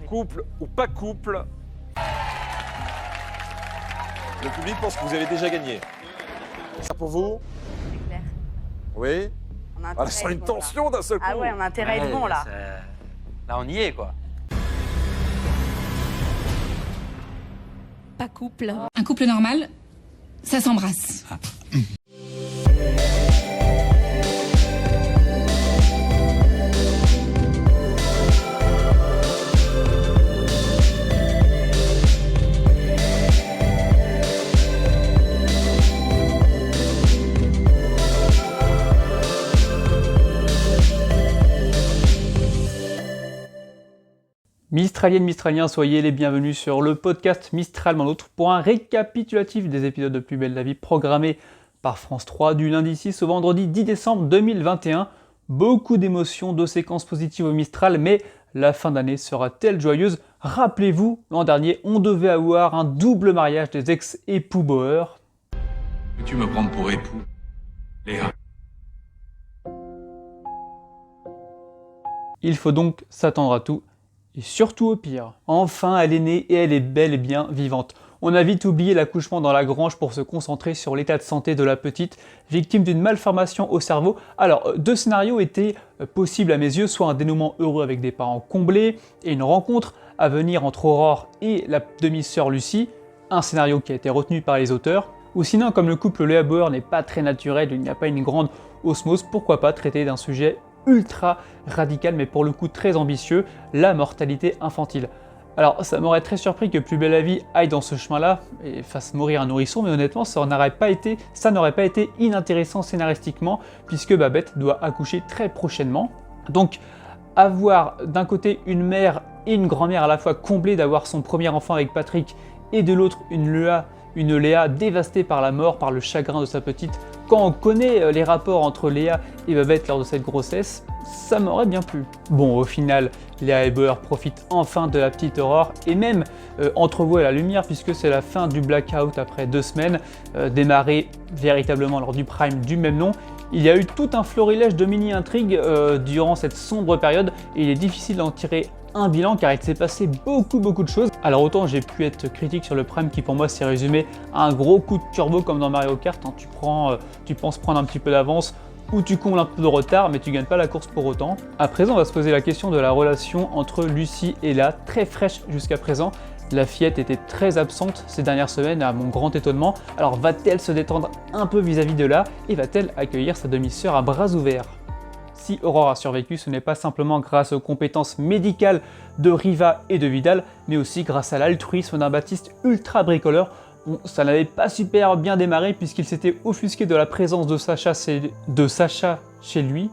couple ou pas couple? Le public pense que vous avez déjà gagné. C'est pour vous? C'est clair. Oui. On a Ah, intérêt ça à sent être une bon, tension là. d'un seul coup. Ah ouais, on a intérêt à être bon là. Là, on y est, quoi. Pas couple. Un couple normal, ça s'embrasse. Mistraliennes, Mistraliens, soyez les bienvenus sur le podcast Mistral Mon Autre pour un récapitulatif des épisodes de Plus belle la vie programmés par France 3 du lundi 6 au vendredi 10 décembre 2021. Beaucoup d'émotions, de séquences positives au Mistral, mais la fin d'année sera-t-elle joyeuse? Rappelez-vous, l'an dernier, on devait avoir un double mariage des ex-époux Bauer. Veux-tu me prendre pour époux, Léa? Il faut donc s'attendre à tout. Et surtout au pire. Enfin, elle est née et elle est bel et bien vivante. On a vite oublié l'accouchement dans la grange pour se concentrer sur l'état de santé de la petite, victime d'une malformation au cerveau. Alors, deux scénarios étaient possibles à mes yeux, soit un dénouement heureux avec des parents comblés et une rencontre à venir entre Aurore et la demi-sœur Lucie, un scénario qui a été retenu par les auteurs. Ou sinon, comme le couple Léa Bauer n'est pas très naturel, il n'y a pas une grande osmose, pourquoi pas traiter d'un sujet ultra radical, mais pour le coup très ambitieux, la mortalité infantile. Alors ça m'aurait très surpris que Plus belle la vie aille dans ce chemin-là et fasse mourir un nourrisson, mais honnêtement ça n'aurait pas été inintéressant scénaristiquement, puisque Babette doit accoucher très prochainement. Donc avoir d'un côté une mère et une grand-mère à la fois comblée d'avoir son premier enfant avec Patrick, et de l'autre une Léa dévastée par la mort, par le chagrin de sa petite. Quand on connaît les rapports entre Léa et Babette lors de cette grossesse, ça m'aurait bien plu. Bon, au final, Léa et Bauer profitent enfin de la petite Aurore et même entrevoient la lumière, puisque c'est la fin du blackout après 2 semaines, démarré véritablement lors du prime du même nom. Il y a eu tout un florilège de mini-intrigues durant cette sombre période et il est difficile d'en tirer un bilan car il s'est passé beaucoup de choses. Alors autant j'ai pu être critique sur le prime qui pour moi s'est résumé à un gros coup de turbo comme dans Mario Kart, hein. Tu penses prendre un petit peu d'avance ou tu combles un peu de retard mais tu gagnes pas la course pour autant. À présent on va se poser la question de la relation entre Lucie et Léa, très fraîche jusqu'à présent. La fillette était très absente ces dernières semaines à mon grand étonnement. Alors va-t-elle se détendre un peu vis-à-vis de Léa et va-t-elle accueillir sa demi-sœur à bras ouverts? Si Aurore a survécu, ce n'est pas simplement grâce aux compétences médicales de Riva et de Vidal, mais aussi grâce à l'altruisme d'un Baptiste ultra bricoleur. Bon, ça n'avait pas super bien démarré puisqu'il s'était offusqué de la présence de Sacha chez lui.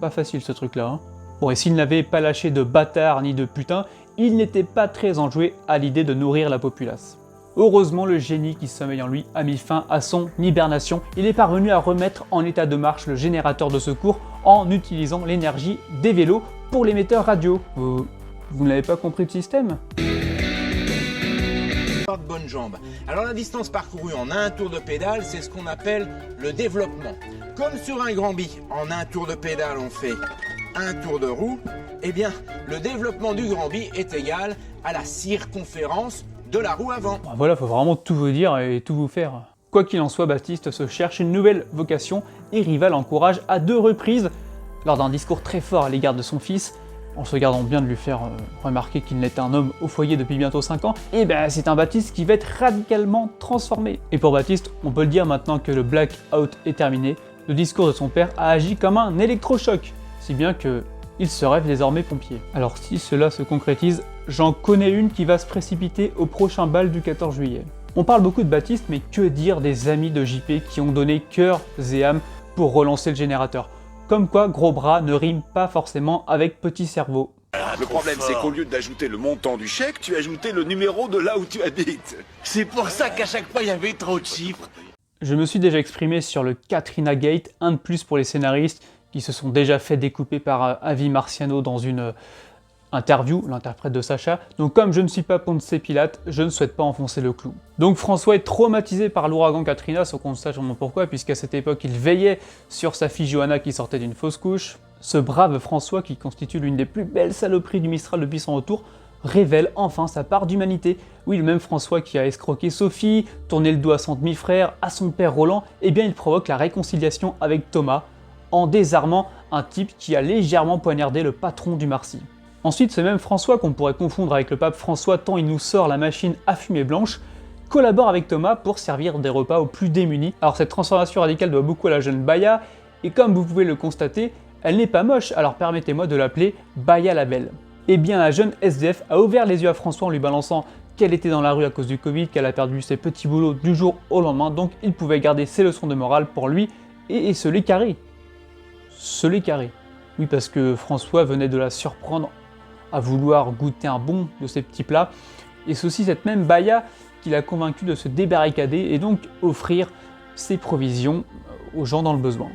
Pas facile ce truc-là, hein. Bon, et s'il n'avait pas lâché de bâtard ni de putain, il n'était pas très enjoué à l'idée de nourrir la populace. Heureusement, le génie qui sommeille en lui a mis fin à son hibernation. Il est parvenu à remettre en état de marche le générateur de secours en utilisant l'énergie des vélos pour l'émetteur radio. Vous n'avez pas compris le système ? De bonnes jambes. Alors la distance parcourue en un tour de pédale, c'est ce qu'on appelle le développement. Comme sur un grand bi, en un tour de pédale on fait un tour de roue, eh bien le développement du grand bi est égal à la circonférence de la roue avant. Voilà, faut vraiment tout vous dire et tout vous faire. Quoi qu'il en soit, Baptiste se cherche une nouvelle vocation et Riva l'encourage à 2 reprises lors d'un discours très fort à l'égard de son fils, en se gardant bien de lui faire remarquer qu'il n'est un homme au foyer depuis bientôt 5 ans, et ben c'est un Baptiste qui va être radicalement transformé. Et pour Baptiste, on peut le dire maintenant que le blackout est terminé, le discours de son père a agi comme un électrochoc, si bien que il se rêve désormais pompier. Alors si cela se concrétise, j'en connais une qui va se précipiter au prochain bal du 14 juillet. On parle beaucoup de Baptiste, mais que dire des amis de JP qui ont donné cœur et âme pour relancer le générateur? Comme quoi, gros bras ne rime pas forcément avec petit cerveau. Le problème, c'est qu'au lieu d'ajouter le montant du chèque, tu as ajouté le numéro de là où tu habites. C'est pour ça qu'à chaque fois, il y avait trop de chiffres. Je me suis déjà exprimé sur le Katrina Gate, un de plus pour les scénaristes qui se sont déjà fait découper par Avi Marciano dans une interview, l'interprète de Sacha. Donc comme je ne suis pas Ponce Pilate, je ne souhaite pas enfoncer le clou. Donc François est traumatisé par l'ouragan Katrina, sans qu'on sache vraiment pourquoi, puisqu'à cette époque il veillait sur sa fille Johanna qui sortait d'une fausse couche. Ce brave François, qui constitue l'une des plus belles saloperies du Mistral depuis son retour, révèle enfin sa part d'humanité. Oui, le même François qui a escroqué Sophie, tourné le dos à son demi-frère, à son père Roland, eh bien il provoque la réconciliation avec Thomas, en désarmant un type qui a légèrement poignardé le patron du Marcy. Ensuite, ce même François, qu'on pourrait confondre avec le pape François tant il nous sort la machine à fumée blanche, collabore avec Thomas pour servir des repas aux plus démunis. Alors cette transformation radicale doit beaucoup à la jeune Baya, et comme vous pouvez le constater, elle n'est pas moche, alors permettez-moi de l'appeler Baya la Belle. Eh bien la jeune SDF a ouvert les yeux à François en lui balançant qu'elle était dans la rue à cause du Covid, qu'elle a perdu ses petits boulots du jour au lendemain, donc il pouvait garder ses leçons de morale pour lui et se les carrer. Se les carrer. Oui, parce que François venait de la surprendre à vouloir goûter un bon de ses petits plats, et c'est aussi cette même Baya qui l'a convaincu de se débarricader et donc offrir ses provisions aux gens dans le besoin.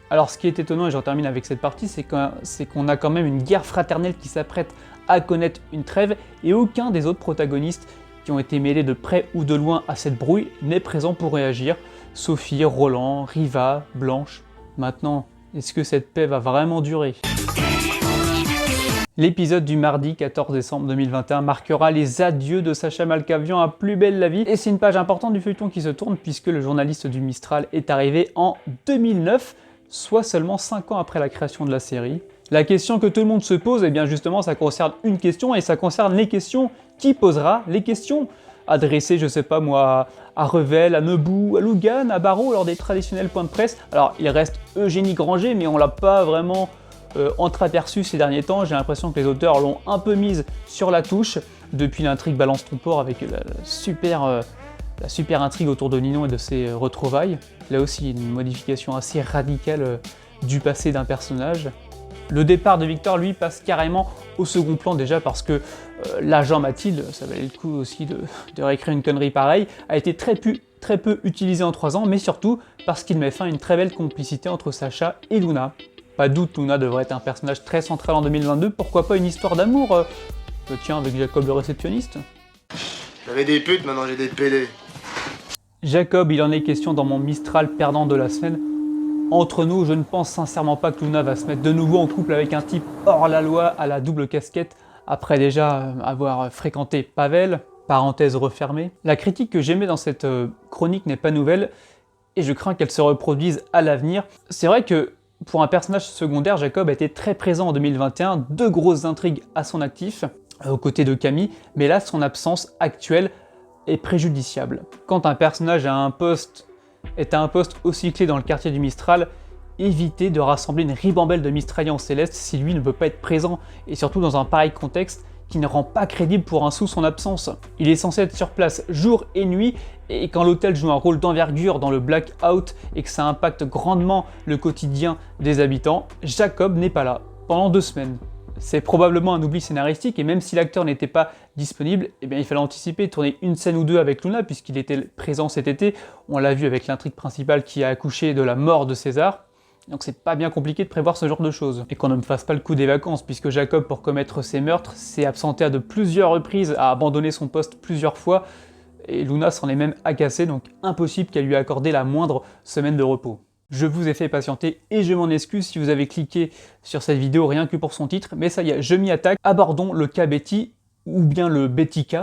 Alors ce qui est étonnant, et j'en termine avec cette partie, c'est qu'on a quand même une guerre fraternelle qui s'apprête à connaître une trêve, et aucun des autres protagonistes qui ont été mêlés de près ou de loin à cette brouille n'est présent pour réagir. Sophie, Roland, Riva, Blanche. Maintenant, est-ce que cette paix va vraiment durer ? L'épisode du mardi 14 décembre 2021 marquera les adieux de Sacha Malkavian à Plus belle la vie, et c'est une page importante du feuilleton qui se tourne puisque le journaliste du Mistral est arrivé en 2009, soit seulement 5 ans après la création de la série. La question que tout le monde se pose, et bien justement ça concerne une question, et ça concerne les questions. Qui posera les questions adressées, je sais pas moi, à Revel, à Nebou, à Lougan, à Barrault lors des traditionnels points de presse. Alors il reste Eugénie Granger, mais on l'a pas vraiment entreaperçu ces derniers temps. J'ai l'impression que les auteurs l'ont un peu mise sur la touche depuis l'intrigue Balance ton port avec la super intrigue autour de Ninon et de ses retrouvailles. Là aussi une modification assez radicale du passé d'un personnage. Le départ de Victor, lui, passe carrément au second plan déjà parce que l'agent Mathilde, ça valait le coup aussi de réécrire une connerie pareille, a été très peu utilisé en 3 ans, mais surtout parce qu'il met fin à une très belle complicité entre Sacha et Luna. Pas de doute, Luna devrait être un personnage très central en 2022, pourquoi pas une histoire d'amour tiens, avec Jacob le réceptionniste. J'avais des putes, maintenant j'ai des PD. Jacob, il en est question dans mon Mistral perdant de la semaine. Entre nous, je ne pense sincèrement pas que Luna va se mettre de nouveau en couple avec un type hors la loi à la double casquette, après déjà avoir fréquenté Pavel, parenthèse refermée. La critique que j'aimais dans cette chronique n'est pas nouvelle, et je crains qu'elle se reproduise à l'avenir. C'est vrai que pour un personnage secondaire, Jacob a été très présent en 2021, 2 grosses intrigues à son actif, aux côtés de Camille, mais là son absence actuelle est préjudiciable. Quand un personnage est à un poste aussi clé dans le quartier du Mistral, évitez de rassembler une ribambelle de Mistraliens célestes si lui ne peut pas être présent, et surtout dans un pareil contexte qui ne rend pas crédible pour un sou son absence. Il est censé être sur place jour et nuit, et quand l'hôtel joue un rôle d'envergure dans le blackout et que ça impacte grandement le quotidien des habitants, Jacob n'est pas là, pendant 2 semaines. C'est probablement un oubli scénaristique, et même si l'acteur n'était pas disponible, eh bien il fallait anticiper, tourner une scène ou 2 avec Luna puisqu'il était présent cet été. On l'a vu avec l'intrigue principale qui a accouché de la mort de César. Donc c'est pas bien compliqué de prévoir ce genre de choses. Et qu'on ne me fasse pas le coup des vacances, puisque Jacob, pour commettre ses meurtres, s'est absenté à de plusieurs reprises, a abandonné son poste plusieurs fois, et Luna s'en est même agacée, donc impossible qu'elle lui ait accordé la moindre semaine de repos. Je vous ai fait patienter et je m'en excuse si vous avez cliqué sur cette vidéo rien que pour son titre, mais ça y est, je m'y attaque. Abordons le cas Betty, ou bien le BTK.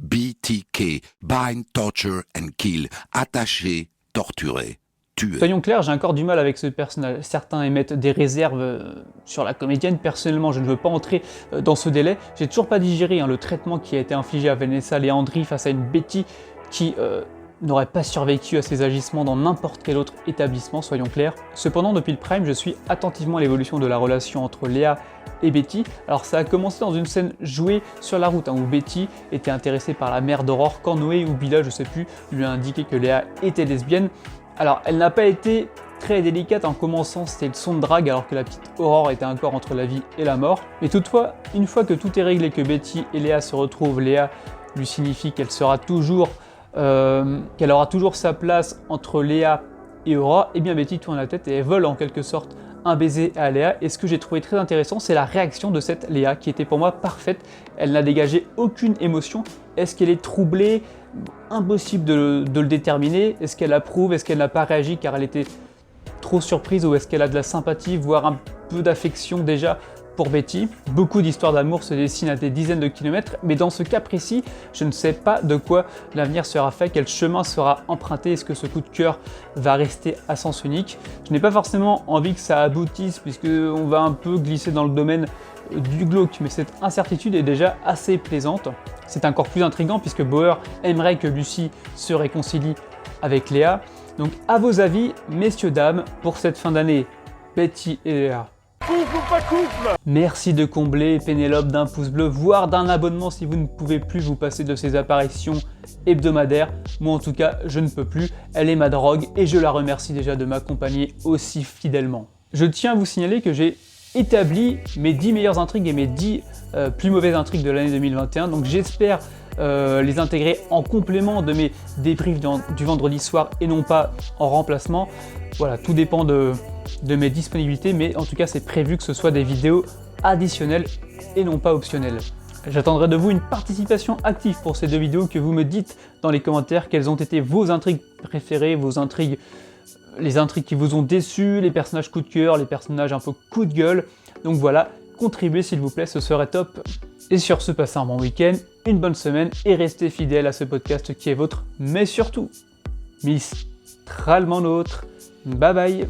BTK, bind, torture and kill, attaché, torturé, tué. Soyons clairs, j'ai encore du mal avec ce personnage. Certains émettent des réserves sur la comédienne. Personnellement, je ne veux pas entrer dans ce délai. J'ai toujours pas digéré le traitement qui a été infligé à Vanessa Leandri face à une Betty qui n'aurait pas survécu à ses agissements dans n'importe quel autre établissement, soyons clairs. Cependant, depuis le Prime, je suis attentivement à l'évolution de la relation entre Léa et Betty. Alors ça a commencé dans une scène jouée sur la route, où Betty était intéressée par la mère d'Aurore, quand Noé ou Bila, je sais plus, lui a indiqué que Léa était lesbienne. Alors elle n'a pas été très délicate en commençant ses leçons de drague alors que la petite Aurore était encore entre la vie et la mort. Mais toutefois, une fois que tout est réglé, que Betty et Léa se retrouvent, Léa lui signifie qu'elle aura toujours sa place entre Léa et Aurore, et bien Betty tourne la tête et elle vole en quelque sorte un baiser à Léa. Et ce que j'ai trouvé très intéressant, c'est la réaction de cette Léa qui était pour moi parfaite. Elle n'a dégagé aucune émotion. Est-ce qu'elle est troublée? Impossible de le déterminer. Est-ce qu'elle approuve? Est-ce qu'elle n'a pas réagi car elle était trop surprise? Ou est-ce qu'elle a de la sympathie, voire un peu d'affection déjà pour Betty. Beaucoup d'histoires d'amour se dessinent à des dizaines de kilomètres, mais dans ce cas précis, je ne sais pas de quoi l'avenir sera fait, quel chemin sera emprunté, est-ce que ce coup de cœur va rester à sens unique. Je n'ai pas forcément envie que ça aboutisse, puisqu'on va un peu glisser dans le domaine du glauque, mais cette incertitude est déjà assez plaisante. C'est encore plus intriguant puisque Bauer aimerait que Lucie se réconcilie avec Léa. Donc à vos avis, messieurs, dames, pour cette fin d'année, Betty et Léa. Couple ou pas couple? Merci de combler Pénélope d'un pouce bleu, voire d'un abonnement si vous ne pouvez plus vous passer de ces apparitions hebdomadaires. Moi en tout cas, je ne peux plus, elle est ma drogue et je la remercie déjà de m'accompagner aussi fidèlement. Je tiens à vous signaler que j'ai établi mes 10 meilleures intrigues et mes 10 plus mauvaises intrigues de l'année 2021, donc j'espère les intégrer en complément de mes débriefs du vendredi soir et non pas en remplacement. Voilà, tout dépend de mes disponibilités, mais en tout cas c'est prévu que ce soit des vidéos additionnelles et non pas optionnelles. J'attendrai de vous une participation active pour ces deux vidéos, que vous me dites dans les commentaires quelles ont été vos intrigues préférées, vos intrigues, les intrigues qui vous ont déçu, les personnages coup de cœur, les personnages un peu coup de gueule. Donc voilà, contribuez s'il vous plaît, ce serait top. Et sur ce, passez un bon week-end, une bonne semaine et restez fidèles à ce podcast qui est vôtre, mais surtout, mistralement nôtre. Bye bye.